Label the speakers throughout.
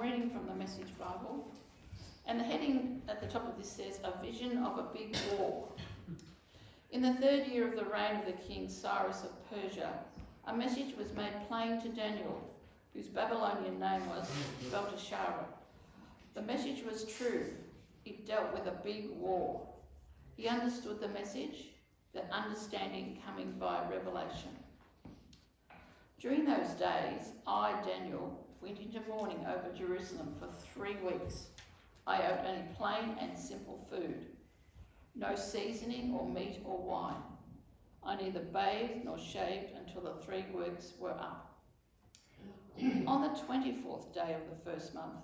Speaker 1: reading from the Message Bible, and the heading at the top of this says, A Vision of a Big War. In the 3rd year of the reign of the king Cyrus of Persia, a message was made plain to Daniel, whose Babylonian name was Belteshazzar. The message was true. It dealt with a big war. He understood the message, the understanding coming by revelation. During those days, I, Daniel, went into mourning over Jerusalem for 3 weeks. I ate only plain and simple food, no seasoning or meat or wine. I neither bathed nor shaved until the 3 weeks were up. On the 24th day of the 1st month,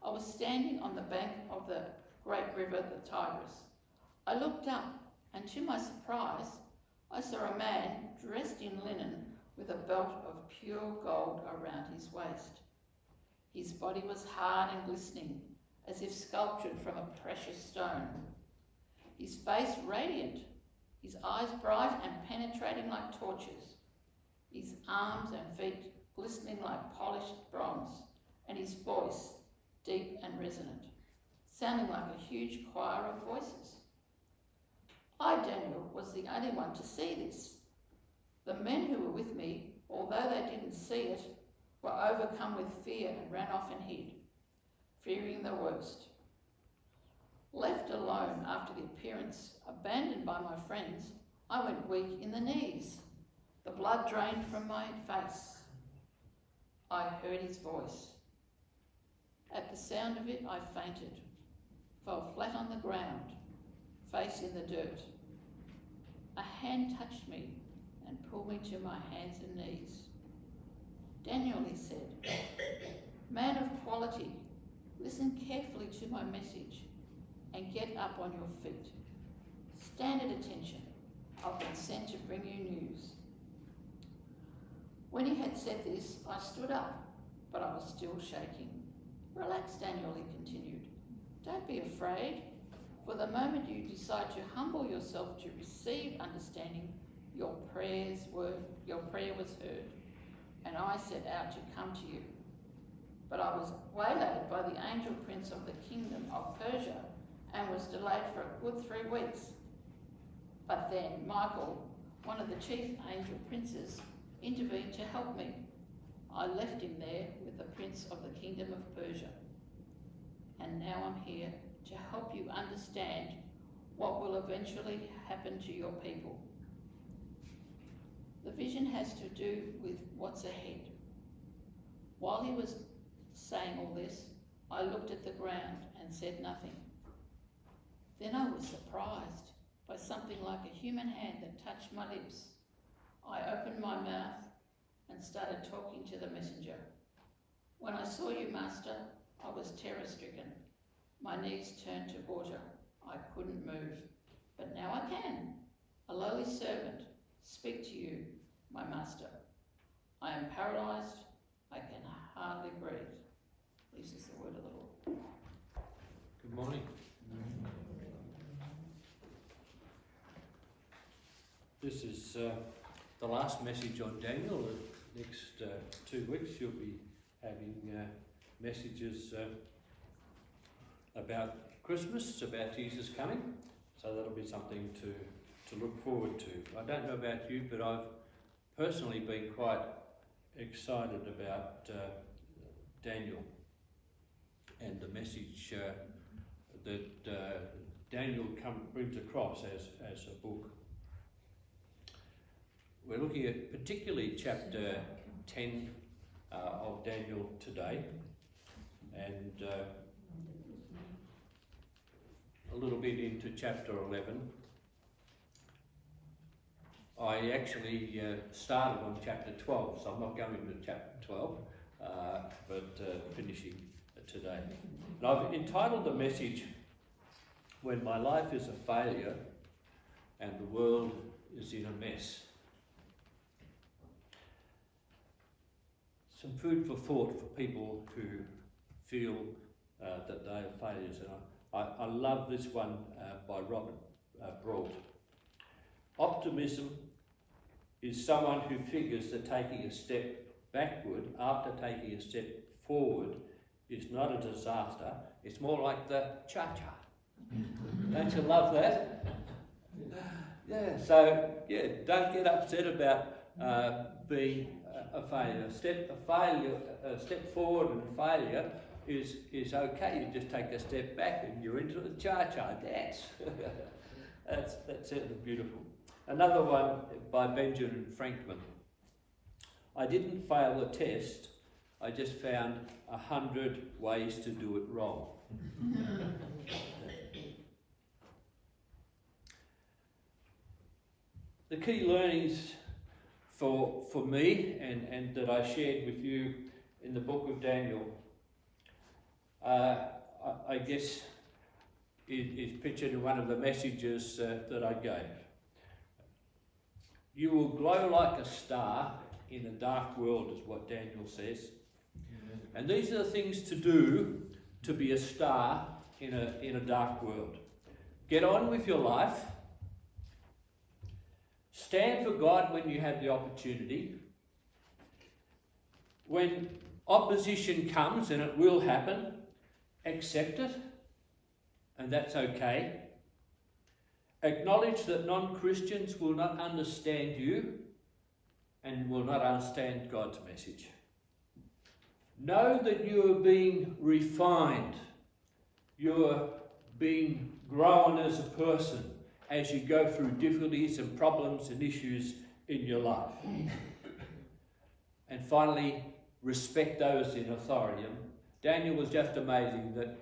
Speaker 1: I was standing on the bank of the great river, the Tigris. I looked up, and to my surprise, I saw a man dressed in linen with a belt of pure gold around his waist. His body was hard and glistening, as if sculptured from a precious stone. His face radiant, his eyes bright and penetrating like torches, his arms and feet glistening like polished bronze, and his voice deep and resonant, sounding like a huge choir of voices. I, Daniel, was the only one to see this. The men who were with me, although they didn't see it, were overcome with fear and ran off and hid, fearing the worst. Left alone after the appearance, abandoned by my friends, I went weak in the knees. The blood drained from my face. I heard his voice. At the sound of it, I fainted, fell flat on the ground, face in the dirt. A hand touched me and pulled me to my hands and knees. Daniel, he said, man of quality, listen carefully to my message and get up on your feet. Stand at attention. I've been sent to bring you news. When he had said this, I stood up, but I was still shaking. Relax, Daniel, he continued. Don't be afraid. For the moment you decide to humble yourself to receive understanding, your prayer was heard, and I set out to come to you. But I was waylaid by the angel prince of the kingdom of Persia and was delayed for a good 3 weeks. But then Michael, one of the chief angel princes, intervened to help me. I left him there with the prince of the kingdom of Persia. And now I'm here to help you understand what will eventually happen to your people. The vision has to do with what's ahead. While he was saying all this, I looked at the ground and said nothing. Then I was surprised by something like a human hand that touched my lips. I opened my mouth and started talking to the messenger. When I saw you, Master, I was terror-stricken. My knees turned to water. I couldn't move, but now I can. A lowly servant, speak to you, my master. I am paralysed. I can hardly breathe. This is the word of the Lord.
Speaker 2: Good morning. This is the last message on Daniel. The next 2 weeks you'll be having messages about Christmas, about Jesus coming. So that'll be something to look forward to. I don't know about you, but I've personally been quite excited about Daniel and the message that Daniel brings across as a book. We're looking at particularly chapter 10 of Daniel today, and a little bit into chapter 11. I actually started on chapter 12, so I'm not going to chapter 12, but finishing today. And I've entitled the message, When My Life is a Failure and the World is in a Mess. Some food for thought for people who feel that they are failures. And I love this one by Robert Brault. Optimism is someone who figures that taking a step backward after taking a step forward is not a disaster. It's more like the cha-cha. Don't you love that? Yeah, so, yeah, don't get upset about being a failure. A step forward and failure is okay. You just take a step back and you're into the cha-cha dance. That's certainly beautiful. Another one by Benjamin Franklin. I didn't fail the test, I just found 100 ways to do it wrong. The key learnings for me and that I shared with you in the book of Daniel, I guess is pictured in one of the messages that I gave. You will glow like a star in a dark world, is what Daniel says. And these are the things to do to be a star in a dark world. Get on with your life. Stand for God when you have the opportunity. When opposition comes, and it will happen, accept it, and that's okay. Acknowledge that non-Christians will not understand you and will not understand God's message. Know that you are being refined. You are being grown as a person as you go through difficulties and problems and issues in your life. And finally, respect those in authority. Daniel was just amazing that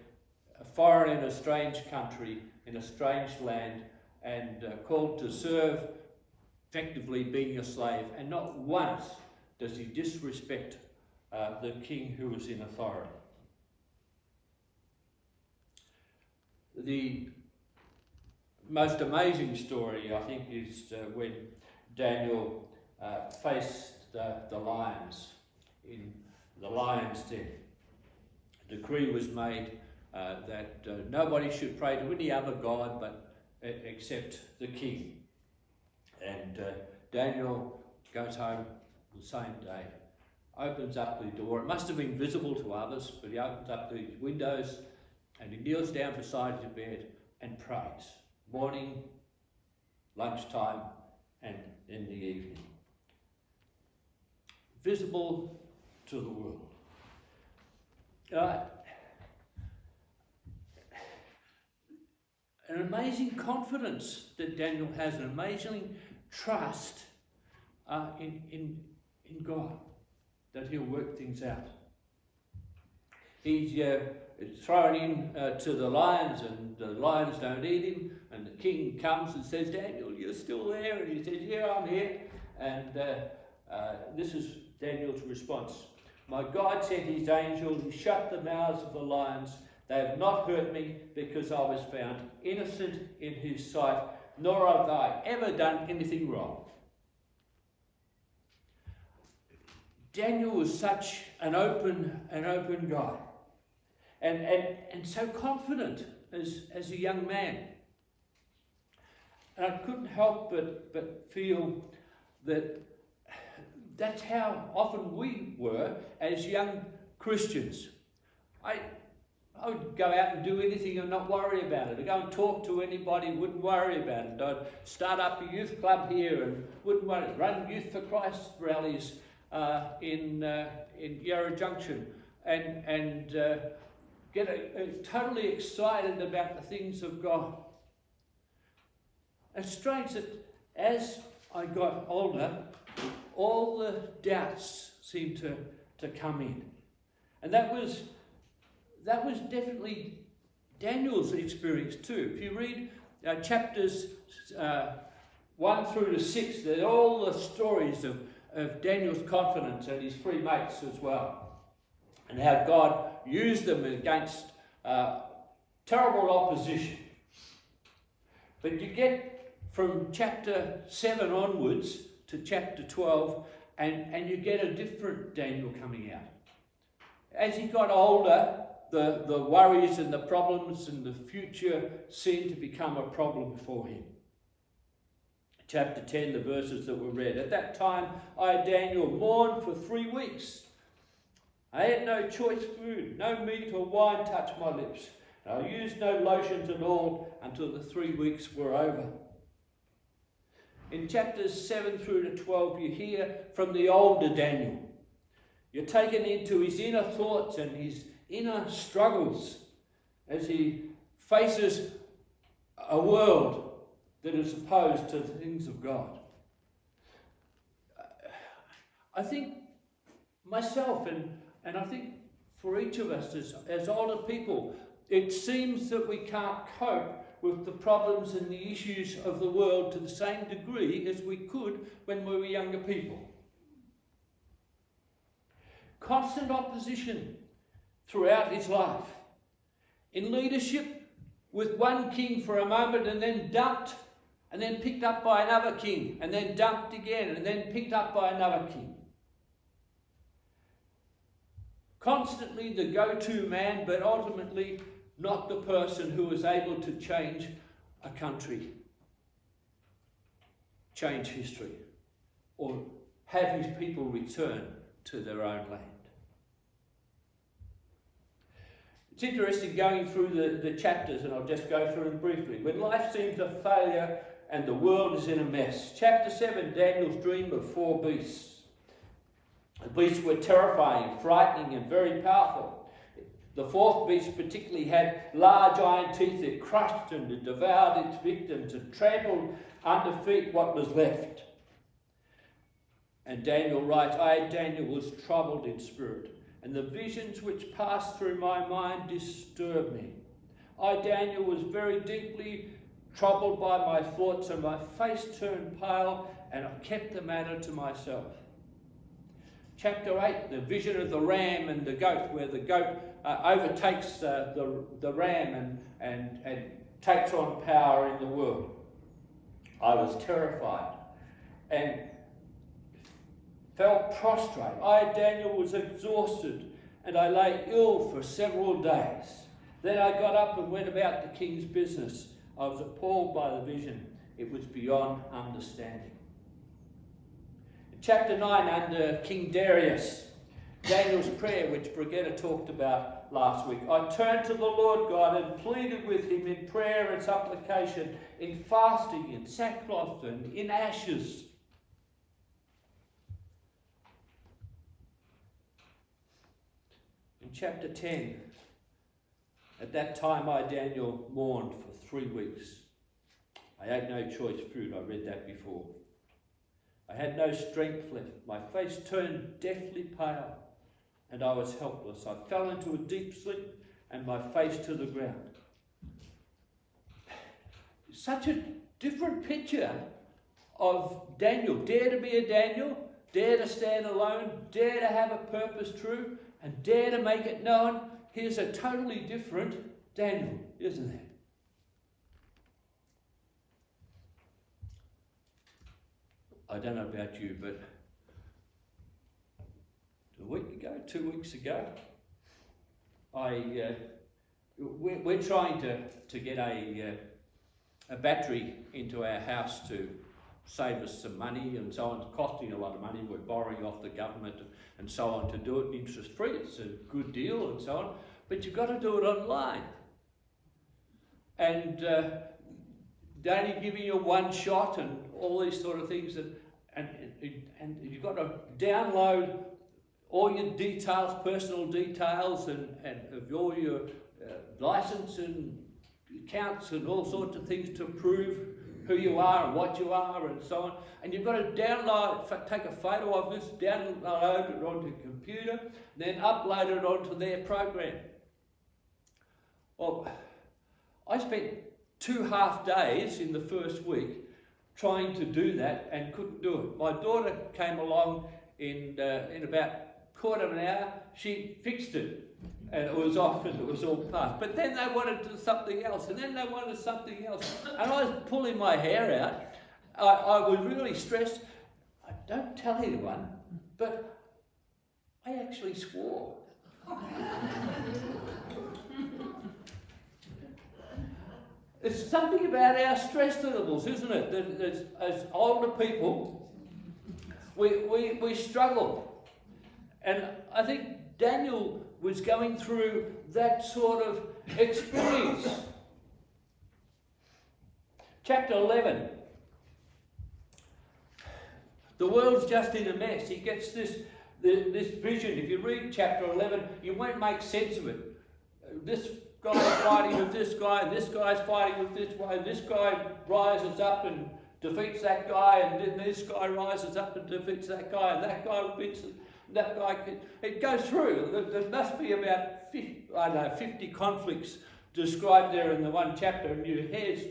Speaker 2: a foreigner in a strange country, in a strange land, and called to serve, effectively being a slave, and not once does he disrespect the king who was in authority. The most amazing story, I think, is when Daniel faced the lions in the lion's den. A decree was made that nobody should pray to any other god except the king. And Daniel goes home the same day, opens up the door. It must have been visible to others, but he opens up the windows and he kneels down beside his bed and prays. Morning, lunchtime, and in the evening. Visible to the world. An amazing confidence that Daniel has, an amazing trust in God, that he'll work things out. He's thrown in to the lions, and the lions don't eat him, and the king comes and says, Daniel, you're still there? And he says, yeah, I'm here. And this is Daniel's response. My God sent his angel, he shut the mouths of the lions. They have not hurt me, because I was found innocent in his sight, nor have I ever done anything wrong. Daniel was such an open guy, and so confident as a young man. And I couldn't help but feel that that's how often we were as young Christians. I would go out and do anything and not worry about it. I'd go and talk to anybody, wouldn't worry about it. I'd start up a youth club here and wouldn't worry. Run Youth for Christ rallies in Yarra Junction and get totally excited about the things of God. It's strange that as I got older, all the doubts seemed to come in. And that was definitely Daniel's experience too. If you read chapters 1 through to 6, they're all the stories of Daniel's confidence and his three mates as well, and how God used them against terrible opposition. But you get from chapter 7 onwards to chapter 12, and you get a different Daniel coming out. As he got older, the worries and the problems and the future seemed to become a problem for him. Chapter 10, the verses that were read. At that time, I, Daniel, mourned for 3 weeks. I ate no choice food, no meat or wine touched my lips. And I used no lotions at all until the 3 weeks were over. In chapters 7 through to 12, you hear from the older Daniel. You're taken into his inner thoughts and his inner struggles as he faces a world that is opposed to the things of God. I think myself and I think for each of us as older people, it seems that we can't cope with the problems and the issues of the world to the same degree as we could when we were younger people. Constant opposition throughout his life. In leadership, with one king for a moment and then dumped, and then picked up by another king, and then dumped again, and then picked up by another king. Constantly the go-to man, but ultimately not the person who was able to change a country, change history, or have his people return to their own land. It's interesting going through the chapters, and I'll just go through them briefly. When life seems a failure and the world is in a mess. Chapter 7, Daniel's dream of 4 beasts. The beasts were terrifying, frightening, and very powerful. The 4th beast particularly had large iron teeth that crushed and devoured its victims and trampled under feet what was left. And Daniel writes, I, Daniel, was troubled in spirit, and the visions which passed through my mind disturbed me. I, Daniel, was very deeply troubled by my thoughts, and my face turned pale, and I kept the matter to myself. Chapter 8, the vision of the ram and the goat, where the goat overtakes the ram and takes on power in the world. I was terrified and fell prostrate. I, Daniel, was exhausted, and I lay ill for several days. Then I got up and went about the king's business. I was appalled by the vision. It was beyond understanding. In chapter 9, under King Darius, Daniel's prayer, which Brigitte talked about last week. I turned to the Lord God and pleaded with him in prayer and supplication, in fasting, in sackcloth, and in ashes. In chapter 10, at that time I, Daniel, mourned for 3 weeks. I ate no choice food, I read that before. I had no strength left. My face turned deathly pale, and I was helpless. I fell into a deep sleep, and my face to the ground. Such a different picture of Daniel. Dare to be a Daniel, dare to stand alone, dare to have a purpose true, and dare to make it known. Here's a totally different Daniel, isn't there? I don't know about you, but a week ago, 2 weeks ago, we're trying to get a battery into our house to save us some money and so on. It's costing a lot of money. We're borrowing off the government and so on to do it interest free. It's a good deal and so on, but you've got to do it online. And they're only giving you one shot and all these sort of things, and you've got to download all your details, personal details, and of all your license and accounts and all sorts of things to prove who you are and what you are and so on. And you've got to download, take a photo of this, download it onto your computer, then upload it onto their program. Well, I spent 2 half days in the first week trying to do that and couldn't do it. My daughter came along in about quarter of an hour. She fixed it, and it was off and it was all passed. But then they wanted to do something else, and then they wanted something else. And I was pulling my hair out. I was really stressed. I don't tell anyone, but I actually swore. It's something about our stress levels, isn't it? That as older people, we struggle. And I think Daniel was going through that sort of experience. Chapter 11. The world's just in a mess. He gets this vision. If you read chapter 11, you won't make sense of it. This guy's fighting with this guy, and this guy's fighting with this guy, and this guy rises up and defeats that guy, and then this guy rises up and defeats that guy, and that guy defeats that guy. It goes through. There must be about 50 conflicts described there in the one chapter, and your head's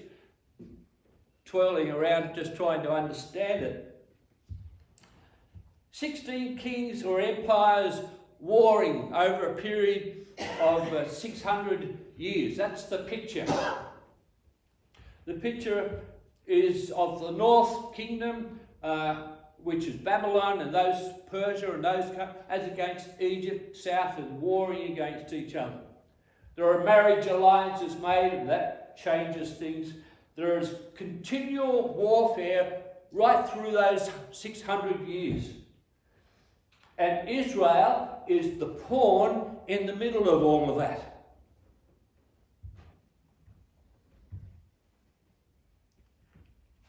Speaker 2: twirling around just trying to understand it. 16 kings or empires warring over a period of 600 years. That's the picture. The picture is of the north kingdom, which is Babylon and those Persia and those as against Egypt, south, and warring against each other. There are marriage alliances made, and that changes things. There is continual warfare right through those 600 years. And Israel is the pawn in the middle of all of that.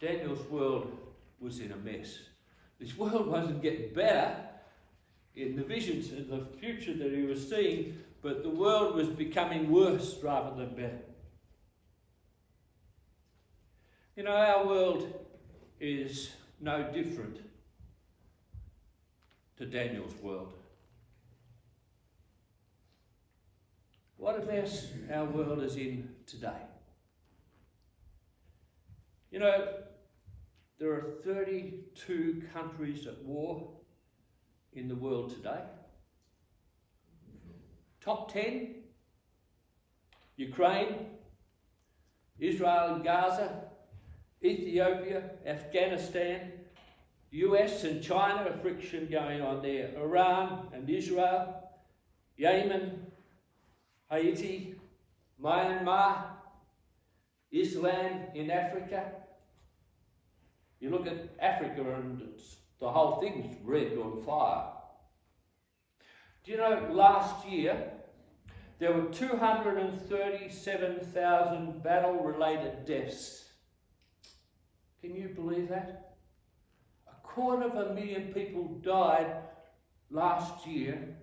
Speaker 2: Daniel's world was in a mess. This world wasn't getting better in the visions of the future that he was seeing, but the world was becoming worse rather than better. You know, our world is no different to Daniel's world. What if our world is in today? You know, there are 32 countries at war in the world today. Top 10, Ukraine, Israel and Gaza, Ethiopia, Afghanistan, US and China, a friction going on there, Iran and Israel, Yemen, Haiti, Myanmar, Islam in Africa. You look at Africa and the whole thing's red on fire. Do you know, last year there were 237,000 battle-related deaths. Can you believe that? 250,000 people died last year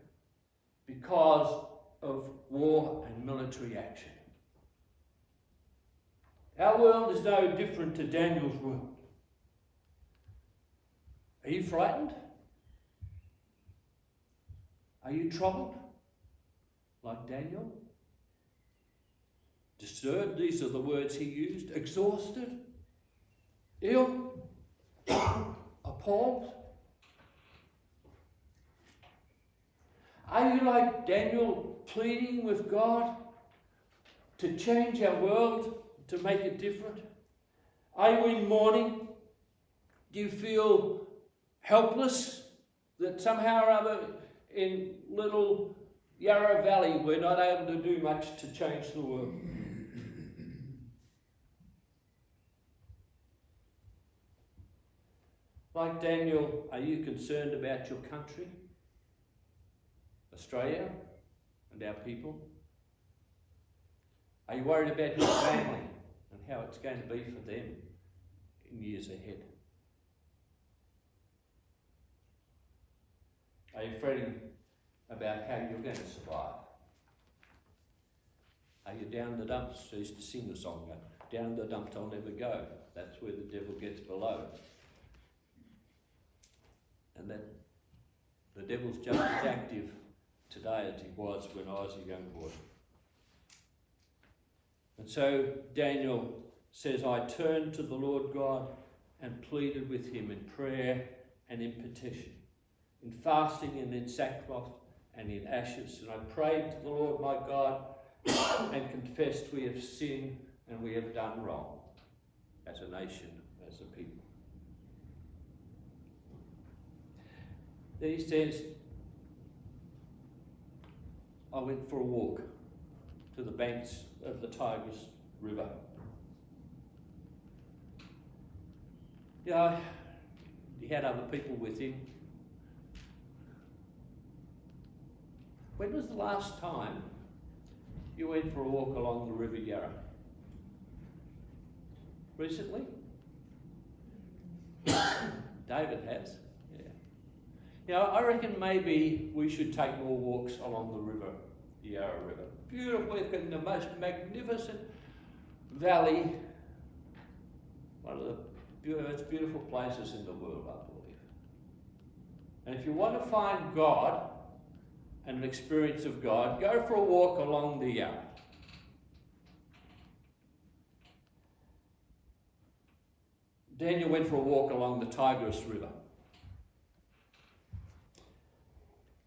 Speaker 2: because of war and military action. Our world is no different to Daniel's world. Are you frightened? Are you troubled? Like Daniel? Disturbed, these are the words he used. Exhausted? Ill? Appalled? Are you like Daniel, pleading with God to change our world, to make it different? Are you in mourning? Do you feel helpless that somehow or other in little Yarra Valley we're not able to do much to change the world? Like Daniel, are you concerned about your country, Australia, and our people? Are you worried about your family and how it's going to be for them in years ahead? Are you fretting about how you're going to survive? Are you down the dumps? I used to sing the song, down the dumps I'll never go. That's where the devil gets below. And that the devil's just as active today as he was when I was a young boy. And so Daniel says, I turned to the Lord God and pleaded with him in prayer and in petition, in fasting and in sackcloth and in ashes. And I prayed to the Lord my God and confessed we have sinned and we have done wrong as a nation, as a people. Then he says, I went for a walk to the banks of the Tigris River. Yeah, he had other people with him. When was the last time you went for a walk along the River Yarra? Recently? David has. Yeah. You know, I reckon maybe we should take more walks along the river, the Yarra River. Beautiful, we've got the most magnificent valley, one of the most beautiful places in the world, I believe. And if you want to find God and an experience of God, go for a walk along the Yarra. Daniel went for a walk along the Tigris River.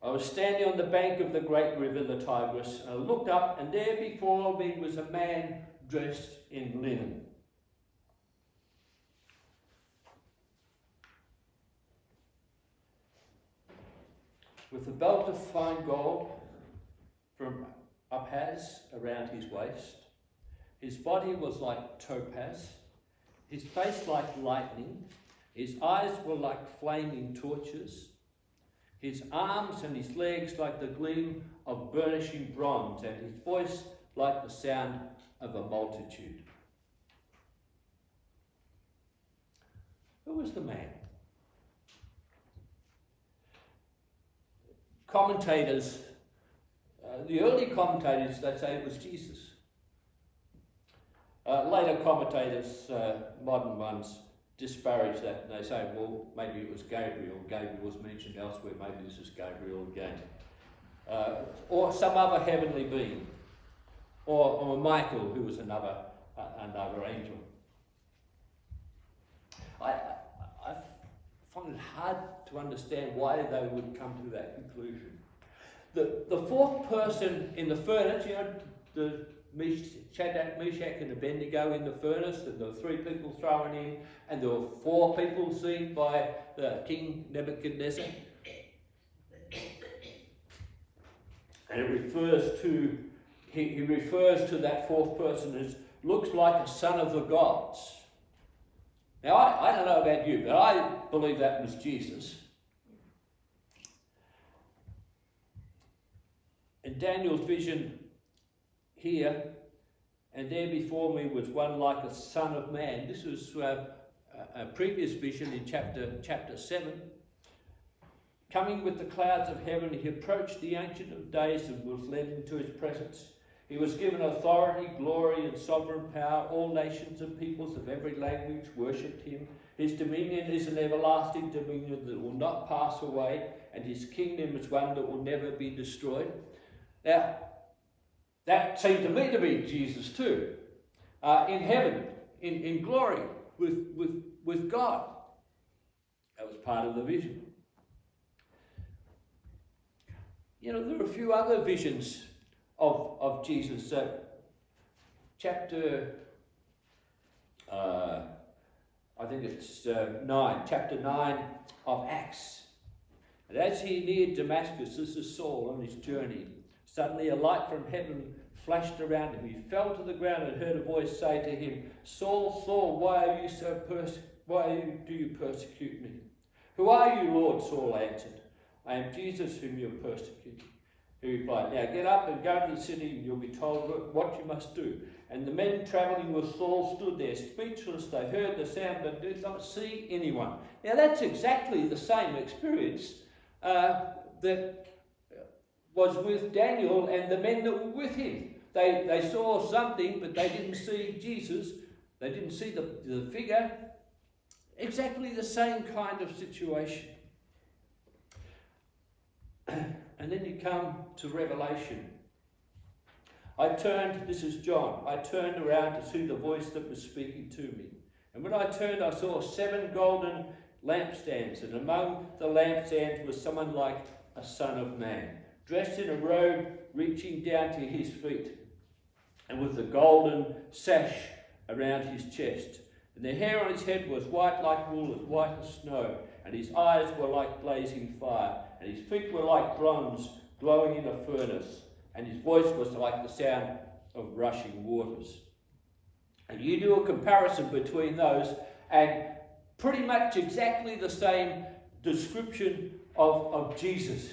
Speaker 2: I was standing on the bank of the great river, the Tigris, and I looked up, and there before me was a man dressed in linen. With a belt of fine gold from Uphaz around his waist. His body was like topaz, his face like lightning, his eyes were like flaming torches, his arms and his legs like the gleam of burnishing bronze, and his voice like the sound of a multitude. Who was the man? Commentators, the early commentators, they say it was Jesus. Later commentators, modern ones, disparage that and they say, well, maybe it was Gabriel. Gabriel was mentioned elsewhere. Maybe this is Gabriel again. Or some other heavenly being. Or Michael, who was another angel. I find it hard to understand why they would come to that conclusion. The fourth person in the furnace, you know, the Shadrach, Meshach and Abednego in the furnace, and there were 3 people thrown in, and there were 4 people seen by King Nebuchadnezzar. And it refers to, he refers to that fourth person as looks like a son of the gods. Now, I don't know about you, but I believe that was Jesus. In Daniel's vision here, and there before me was one like a son of man. This was a previous vision in chapter 7. Coming with the clouds of heaven, he approached the Ancient of Days and was led into his presence. He was given authority, glory and sovereign power. All nations and peoples of every language worshipped him. His dominion is an everlasting dominion that will not pass away, and his kingdom is one that will never be destroyed. Now, that seemed to me to be Jesus too, in heaven, in glory, with God. That was part of the vision. You know, there are a few other visions of Jesus. Chapter, I think it's 9, chapter 9 of Acts. And as he neared Damascus, this is Saul on his journey, suddenly a light from heaven flashed around him. He fell to the ground and heard a voice say to him, Saul, Saul, why do you persecute me? Who are you, Lord? Saul answered. I am Jesus whom you are persecuting. He replied, now get up and go to the city and you'll be told what you must do. And the men travelling with Saul stood there speechless. They heard the sound but did not see anyone. Now that's exactly the same experience that was with Daniel and the men that were with him. They saw something but they didn't see Jesus. They didn't see the figure. Exactly the same kind of situation. And then you come to Revelation. This is John, I turned around to see the voice that was speaking to me. And when I turned, I saw 7 golden lampstands, and among the lampstands was someone like a son of man, dressed in a robe reaching down to his feet, and with a golden sash around his chest. And the hair on his head was white like wool, as white as snow, and his eyes were like blazing fire, and his feet were like bronze glowing in a furnace, and his voice was like the sound of rushing waters. And you do a comparison between those, and pretty much exactly the same description of Jesus.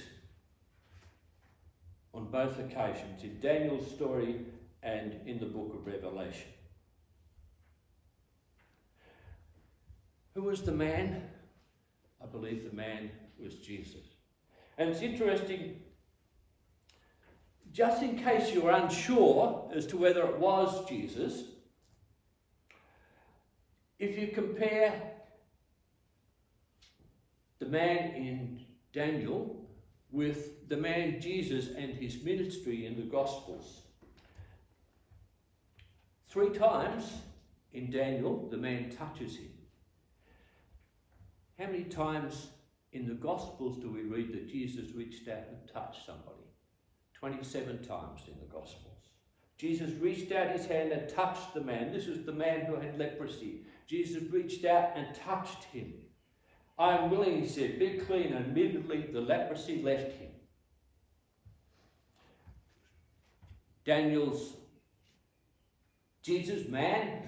Speaker 2: on both occasions, in Daniel's story and in the book of Revelation. Who was the man? I believe the man was Jesus. And it's interesting, just in case you were unsure as to whether it was Jesus, if you compare the man in Daniel with the man Jesus and his ministry in the Gospels, 3 times in Daniel the man touches him. How many times in the Gospels do we read that Jesus reached out and touched somebody? 27 times in the Gospels. Jesus reached out his hand and touched the man. This was the man who had leprosy. Jesus reached out and touched him. I am willing, he said, be clean. And immediately the leprosy left him. Jesus' man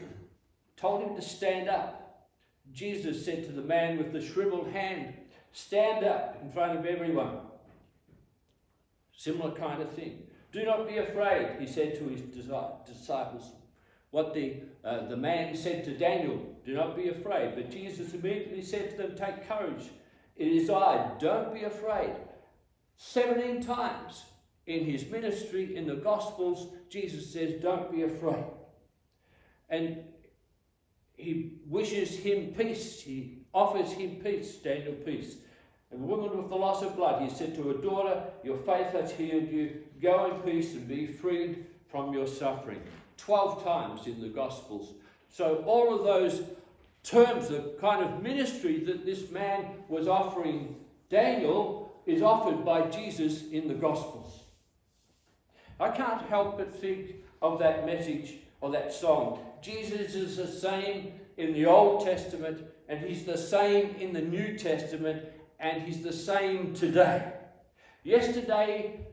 Speaker 2: told him to stand up. Jesus said to the man with the shriveled hand, stand up in front of everyone. Similar kind of thing. Do not be afraid, he said to his disciples. What the man said to Daniel, do not be afraid. But Jesus immediately said to them, take courage. It is I, don't be afraid. 17 times in his ministry, in the Gospels, Jesus says, don't be afraid. And he wishes him peace. He offers him peace, Daniel, peace. And the woman with the loss of blood, he said to her daughter, your faith has healed you. Go in peace and be freed from your suffering. 12 times in the Gospels. So all of those terms, the kind of ministry that this man was offering Daniel is offered by Jesus in the Gospels. I can't help but think of that message or that song. Jesus is the same in the Old Testament and he's the same in the New Testament and he's the same today. Yesterday,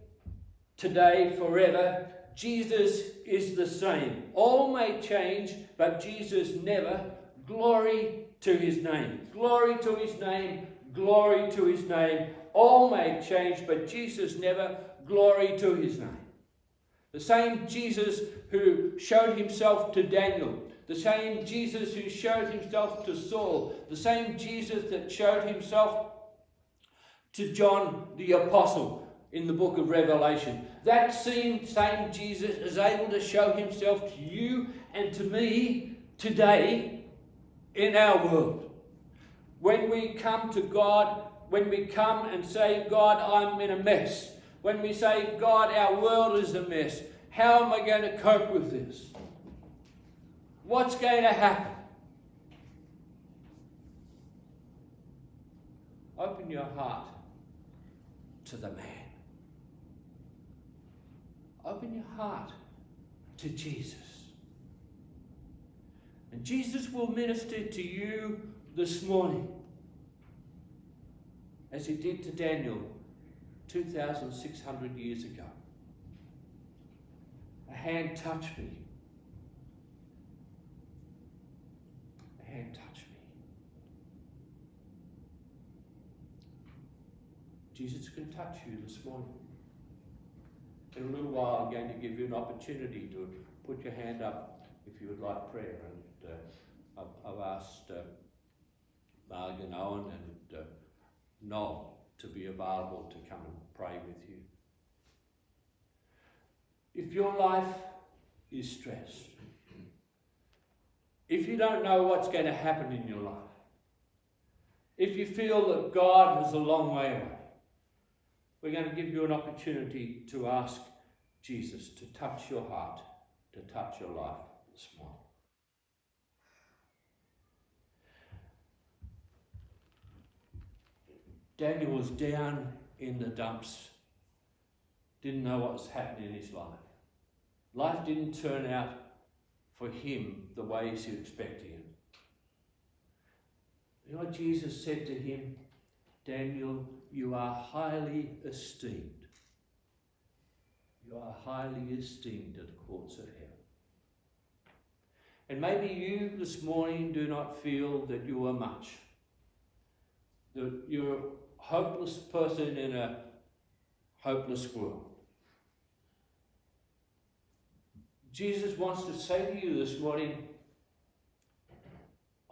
Speaker 2: today, forever, Jesus is the same. All may change, but Jesus never. Glory to his name. Glory to his name. Glory to his name. All may change, but Jesus never. Glory to his name. The same Jesus who showed himself to Daniel. The same Jesus who showed himself to Saul. The same Jesus that showed himself to John the Apostle in the book of Revelation. That same Jesus is able to show himself to you and to me today in our world. When we come to God, when we come and say, God, I'm in a mess. When we say, God, our world is a mess. How am I going to cope with this? What's going to happen? Open your heart to the man. Open your heart to Jesus. And Jesus will minister to you this morning as he did to Daniel 2,600 years ago. A hand touched me. A hand touched me. Jesus can touch you this morning. In a little while, I'm going to give you an opportunity to put your hand up if you would like prayer. And I've asked Marg and Owen and Noel to be available to come and pray with you. If your life is stressed, if you don't know what's going to happen in your life, if you feel that God is a long way away, we're going to give you an opportunity to ask Jesus to touch your heart, to touch your life this morning. Daniel was down in the dumps, didn't know what was happening in his life. Life didn't turn out for him the way he expected it. You know what Jesus said to him? Daniel, you are highly esteemed. You are highly esteemed at the courts of heaven. And maybe you this morning do not feel that you are much. That you're a hopeless person in a hopeless world. Jesus wants to say to you this morning,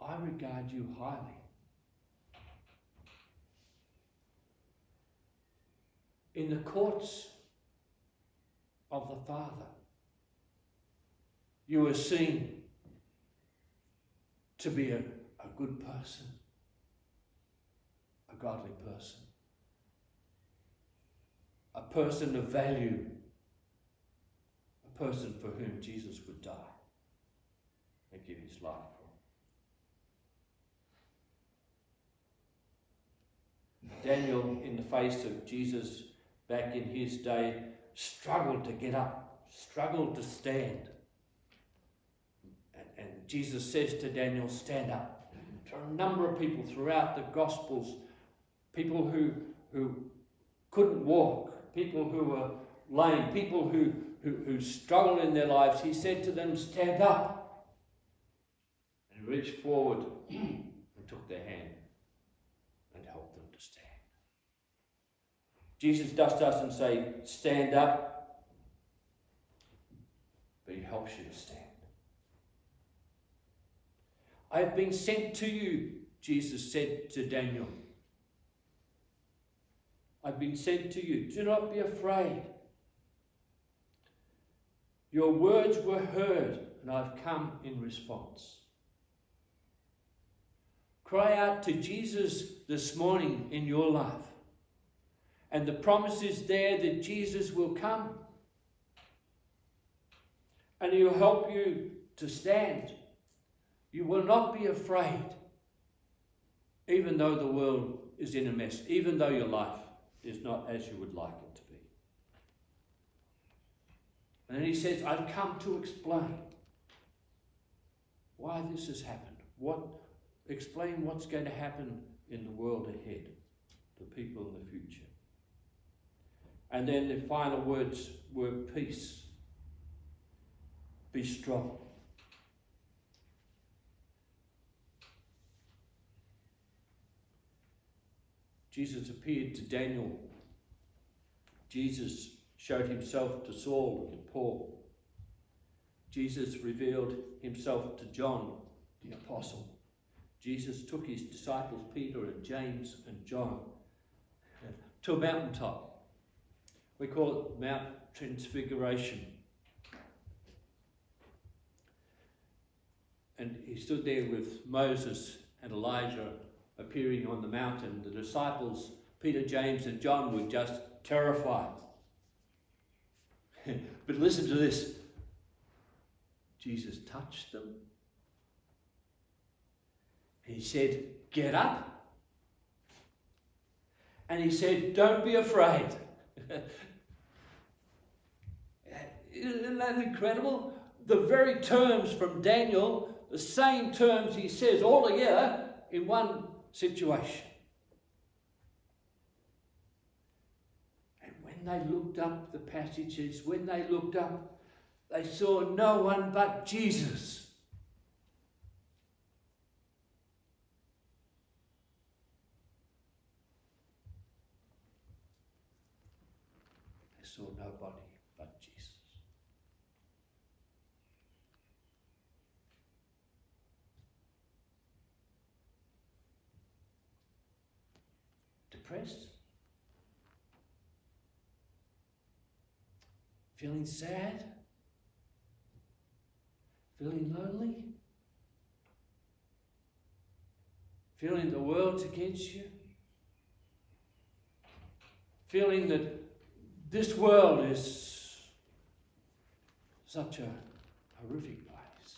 Speaker 2: I regard you highly. In the courts of the Father, you are seen to be a good person, a godly person, a person of value, a person for whom Jesus would die and give his life for. Daniel, in the face of Jesus back in his day, struggled to get up, struggled to stand. And Jesus says to Daniel, stand up. To a number of people throughout the Gospels, people who couldn't walk, people who were lame, people who struggled in their lives, he said to them, stand up. And he reached forward and took their hand and helped them to stand. Jesus doesn't say, stand up, but he helps you to stand. I have been sent to you, Jesus said to Daniel. I've been sent to you. Do not be afraid. Your words were heard, and I've come in response. Cry out to Jesus this morning in your life. And the promise is there that Jesus will come. And he will help you to stand. You will not be afraid, even though the world is in a mess, even though your life is not as you would like it to be. And then he says, I've come to explain why this has happened. Explain what's going to happen in the world ahead, the people in the future. And then the final words were peace. Be strong. Jesus appeared to Daniel. Jesus showed himself to Saul and to Paul. Jesus revealed himself to John, the apostle. Jesus took his disciples, Peter and James and John, to a mountaintop. We call it Mount Transfiguration. And he stood there with Moses and Elijah appearing on the mountain. The disciples, Peter, James and John, were just terrified. But listen to this. Jesus touched them. He said, get up. And he said, don't be afraid. Isn't that incredible? The very terms from Daniel, the same terms he says all together in one situation. And when they looked up the passages, when they looked up, they saw no one but Jesus. They saw nobody but Jesus. Depressed? Feeling sad? Feeling lonely? Feeling the world's against you? Feeling that this world is such a horrific place?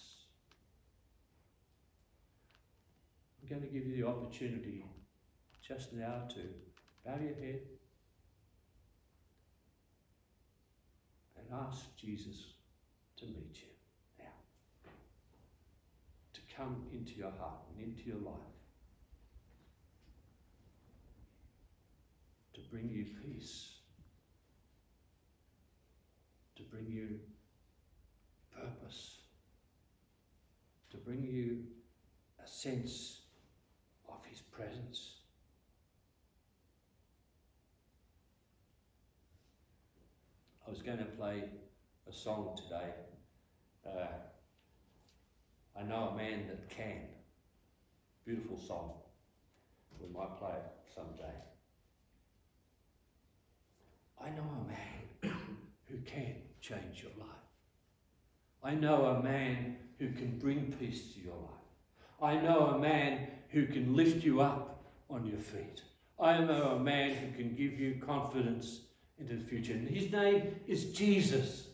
Speaker 2: I'm going to give you the opportunity just now to bow your head and ask Jesus to meet you now, to come into your heart and into your life, to bring you peace, to bring you purpose, to bring you a sense of his presence. I was going to play a song today, I know a man that can. Beautiful song. We might play it someday. I know a man who can change your life. I know a man who can bring peace to your life. I know a man who can lift you up on your feet. I know a man who can give you confidence into the future. And his name is Jesus.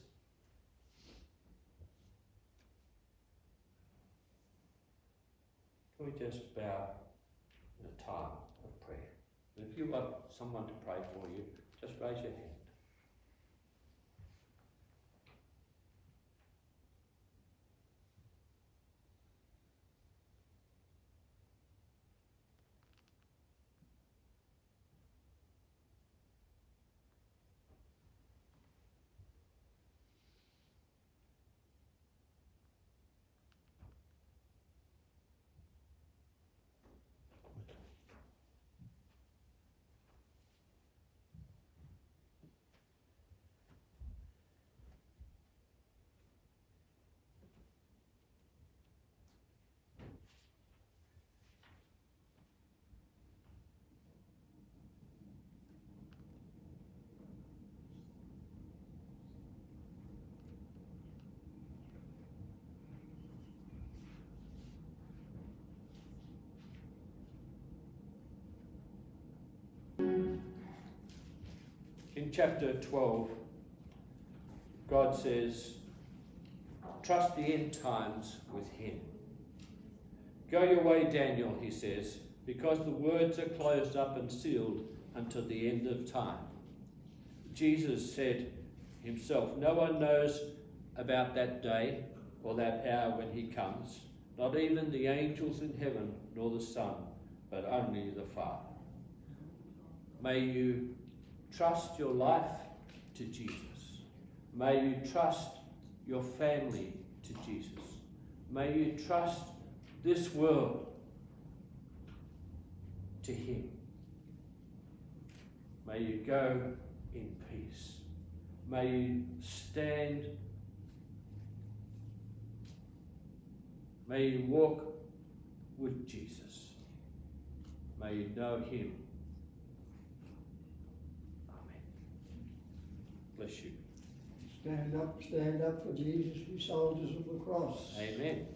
Speaker 2: Can we just bow in a time of prayer? And if you want someone to pray for you, just raise your hand. In chapter 12, God says, trust the end times with him. Go your way, Daniel, he says, because the words are closed up and sealed until the end of time. Jesus said himself, no one knows about that day or that hour when he comes, not even the angels in heaven nor the Son, but only the Father. May you trust your life to Jesus. May you trust your family to Jesus. May you trust this world to him. May you go in peace. May you stand. May you walk with Jesus. May you know him. Amen. Bless you.
Speaker 3: Stand up for Jesus, we soldiers of the cross.
Speaker 2: Amen.